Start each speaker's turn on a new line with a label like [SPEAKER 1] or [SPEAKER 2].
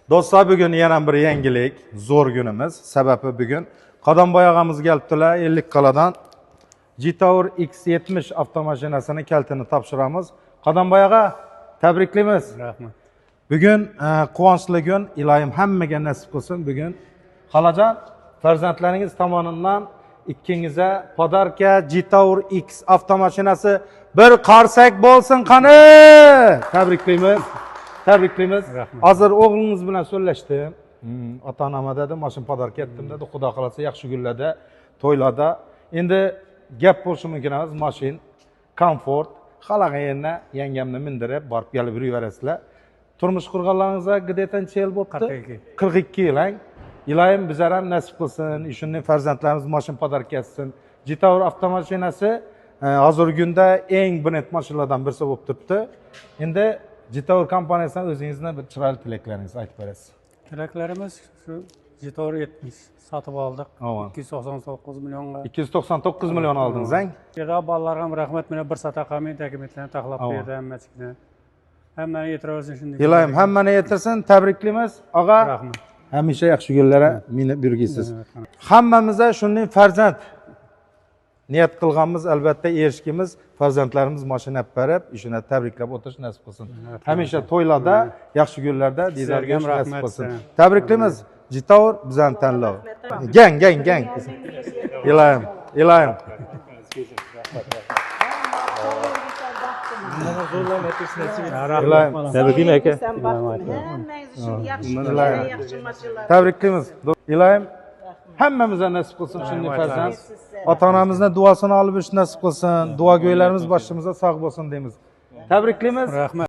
[SPEAKER 1] Do'stlar, bugun yana bir yangilik, zo'r günimiz. Sababi bugun Qadamboy og'amiz kelibdilar, 50 qaladan Jetour X70 avtomashinasini kaltini topshiramiz. Qadamboy og'a, tabriklaymiz.
[SPEAKER 2] Rahmat.
[SPEAKER 1] Bugun quvonchli kun, iloyim hammaga nasib qilsin. Bugun xolajon, farzandlaringiz tomonidan ikkingizga podarka Jetour X avtomashinasi bir qarsak bo'lsin qani. Tabriklaymiz. Tabriklaymiz. Hozir o'g'lingiz bilan so'zlashdim. Ota-onama dedi, mashina podarka etdim dedi. Xudo xolasa yaxshi kunlarda, to'ylarda. Endi gap bo'lishi mumkin emas, mashina komfort, xalaqayna yangamni mindirib, borib kelib yuraverasizlar. Turmush qurganlaringizga qancha yil bo'libdi? 42 yil. Iloyim bizlar ham nasib qilsin, shunday farzandlarimiz mashina podarka etsin. Jetour avtomashinasi hozirgi kunda eng brend mashinalardan birisi bo'lib turibdi. Endi Jetour kompaniyasidan o'zingizning bir chiroyli tilaklaringizni aytib berasiz.
[SPEAKER 2] Tilaklarimiz shu Jetour 70 sotib oldik. 299 millionga.
[SPEAKER 1] 299 million oldingiz, ang?
[SPEAKER 2] Yerda bolalarga ham rahmat, meni bir sataqa dokumentlarni taxlab berdi hammasiga. Hammani e'tirozi shunday.
[SPEAKER 1] Iloyim hammani yetirsin, tabriklaymiz. Og'a,
[SPEAKER 2] Rahmat.
[SPEAKER 1] hamisha yaxshi kunlara meni birgisiz. Hammamizga shunday farzand niyat qilganmiz, albatta erishkimiz, farzandlarimiz mashina olib berib, ishini tabriklab o'tish nasib qilsin. Hamisha to'ylarda, yaxshi kunlarda dizarga nasib qilsin. Tabriklaymiz. Jetour bizning tanlov. Gang. Iloyim. Iloyim.
[SPEAKER 3] Tabriklayman aka.
[SPEAKER 1] Tabriklaymiz. Iloyim hammamizga nasib qilsin shunday farzand. Ota-onamizning duosini olib nasib qilsin. Duogo'ylarimiz boshimizda sog' bo'lsin deymiz. Tabriklaymiz.
[SPEAKER 2] Rahmat.